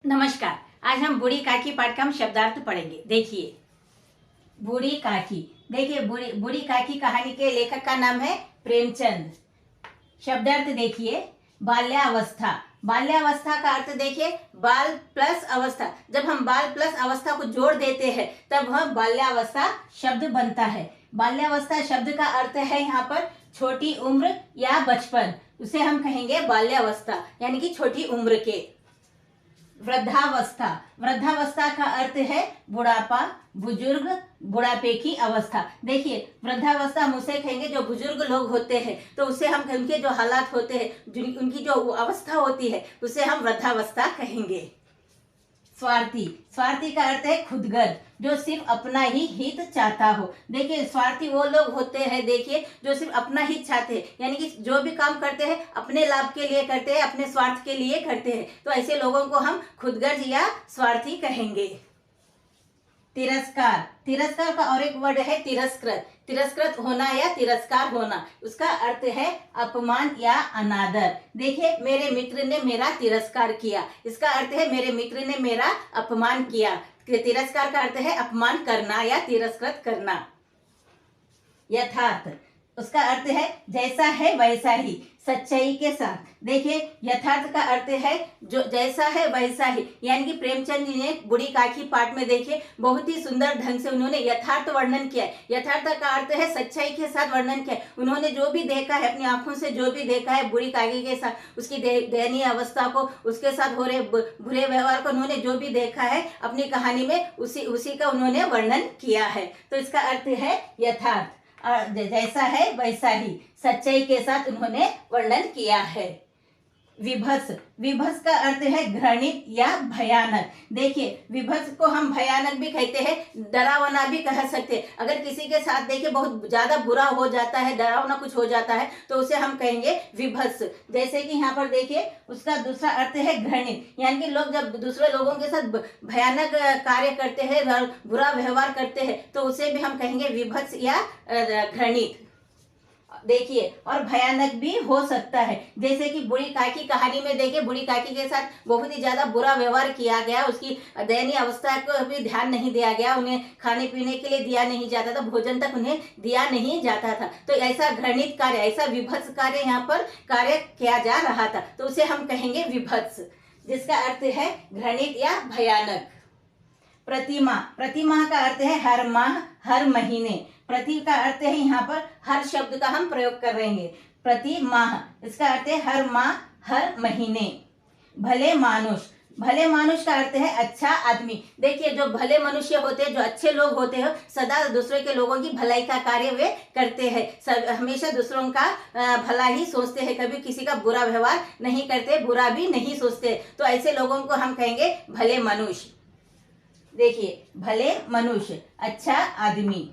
नमस्कार। आज हम बूढ़ी काकी पाठ का हम शब्दार्थ पढ़ेंगे। देखिए, बूढ़ी काकी। देखिए, बूढ़ी बूढ़ी काकी कहानी के लेखक का नाम है प्रेमचंद। शब्दार्थ देखिए, बाल्यावस्था। बाल्यावस्था का अर्थ देखिए, बाल प्लस अवस्था। जब हम बाल प्लस अवस्था को जोड़ देते हैं तब वह बाल्यावस्था शब्द बनता है। बाल्यावस्था शब्द का अर्थ है यहाँ पर छोटी उम्र या बचपन, उसे हम कहेंगे बाल्यावस्था, यानी कि छोटी उम्र के। वृद्धावस्था। वृद्धावस्था का अर्थ है बुढ़ापा, बुजुर्ग, बुढ़ापे की अवस्था। देखिए, वृद्धावस्था हम उसे कहेंगे जो बुजुर्ग लोग होते हैं, तो उसे हम उनके जो हालात होते हैं, उनकी जो अवस्था होती है, उसे हम वृद्धावस्था कहेंगे। स्वार्थी। स्वार्थी का अर्थ है खुदगर्ज, जो सिर्फ अपना ही हित चाहता हो। देखिए, स्वार्थी वो लोग होते हैं, देखिए, जो सिर्फ अपना हित चाहते हैं, यानी कि जो भी काम करते हैं अपने लाभ के लिए करते हैं, अपने स्वार्थ के लिए करते हैं, तो ऐसे लोगों को हम खुदगर्ज या स्वार्थी कहेंगे। तिरस्कार। तिरस्कार का और एक वर्ड है तिरस्कृत। तिरस्कृत होना या तिरस्कार होना, उसका अर्थ है अपमान या अनादर। देखिए, मेरे मित्र ने मेरा तिरस्कार किया, इसका अर्थ है मेरे मित्र ने मेरा अपमान किया। तिरस्कार का अर्थ है अपमान करना या तिरस्कृत करना। यथार्थ। उसका अर्थ है जैसा है वैसा ही, सच्चाई के साथ। देखिए, यथार्थ का अर्थ है जो जैसा है वैसा ही, यानी कि प्रेमचंद जी ने बूढ़ी काकी पाठ में देखिए बहुत ही सुंदर ढंग से उन्होंने यथार्थ वर्णन किया है। यथार्थ का अर्थ है सच्चाई के साथ वर्णन किया है। उन्होंने जो भी देखा है, अपनी आंखों से जो भी देखा है बूढ़ी काकी के साथ, उसकी दयनीय अवस्था को, उसके साथ हो रहे बुरे व्यवहार को, उन्होंने जो भी देखा है अपनी कहानी में उसी का उन्होंने वर्णन किया है। तो इसका अर्थ है यथार्थ, जैसा है वैसा ही, सच्चाई के साथ उन्होंने वर्णन किया है। विभत्स। विभत्स का अर्थ है घृणित या भयानक। देखिए, विभत्स को हम भयानक भी कहते हैं, डरावना भी कह सकते हैं। अगर किसी के साथ देखिए बहुत ज्यादा बुरा हो जाता है, डरावना कुछ हो जाता है, तो उसे हम कहेंगे विभत्स। जैसे कि यहाँ पर देखिए, उसका दूसरा अर्थ है घृणित, यानी कि लोग जब दूसरे लोगों के साथ भयानक कार्य करते हैं, बुरा व्यवहार करते हैं, तो उसे भी हम कहेंगे विभत्स या घृणित। देखिए, और भयानक भी हो सकता है, जैसे कि बूढ़ी काकी कहानी में देखिए, बूढ़ी काकी के साथ बहुत ही ज्यादा बुरा व्यवहार किया गया, उसकी दयनीय अवस्था को भी ध्यान नहीं दिया गया, उन्हें खाने पीने के लिए दिया नहीं जाता था, भोजन तक उन्हें दिया नहीं जाता था। तो ऐसा घृणित कार्य, ऐसा विभत्स कार्य यहाँ पर कार्य किया जा रहा था, तो उसे हम कहेंगे विभत्स, जिसका अर्थ है घृणित या भयानक। प्रतिमा। प्रतिमा का अर्थ है हर माह, हर महीने। प्रति का अर्थ है यहाँ पर हर शब्द का हम प्रयोग कर रहे हैं। प्रति माह, इसका अर्थ है हर माह, हर महीने। भले मानुष। भले मानुष का अर्थ है अच्छा आदमी। देखिए, जो भले मनुष्य होते हैं, जो अच्छे लोग होते हैं, सदा दूसरे के लोगों की भलाई का कार्य वे करते हैं, सब हमेशा दूसरों का भला ही सोचते हैं, कभी किसी का बुरा व्यवहार नहीं करते, बुरा भी नहीं सोचते, तो ऐसे लोगों को हम कहेंगे भले मनुष्य। देखिए, भले मनुष्य, अच्छा आदमी।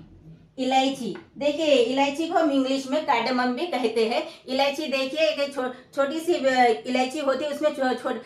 इलायची। देखिए, इलायची को हम इंग्लिश में कार्डेमम भी कहते हैं। इलायची देखिए, एक छोटी सी इलायची होती है, उसमें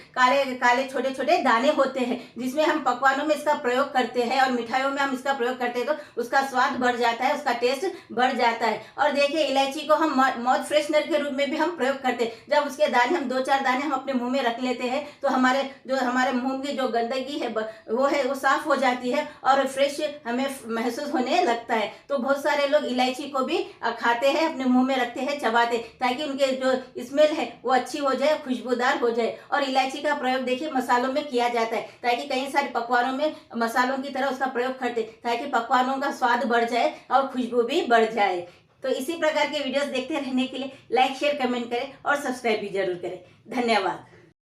काले काले छोटे छोटे दाने होते हैं, जिसमें हम पकवानों में इसका प्रयोग करते हैं और मिठाइयों में हम इसका प्रयोग करते हैं, तो उसका स्वाद बढ़ जाता है, उसका टेस्ट बढ़ जाता है। और देखिए, इलायची को हम माउथ फ्रेशनर के रूप में भी हम प्रयोग करते हैं। जब उसके दाने हम 2-4 दाने हम अपने मुंह में रख लेते हैं, तो हमारे मुंह की जो गंदगी है वो साफ हो जाती है और फ्रेश हमें महसूस होने लगता है। तो बहुत सारे लोग इलायची को भी खाते हैं, अपने मुंह में रखते हैं, चबाते, ताकि उनके जो स्मेल है वो अच्छी हो जाए, खुशबूदार हो जाए। और इलायची का प्रयोग देखिए मसालों में किया जाता है, ताकि कई सारे पकवानों में मसालों की तरह उसका प्रयोग करते, ताकि पकवानों का स्वाद बढ़ जाए और खुशबू भी बढ़ जाए। तो इसी प्रकार के वीडियोस देखते रहने के लिए लाइक, शेयर, कमेंट करें और सब्सक्राइब भी जरूर करें। धन्यवाद।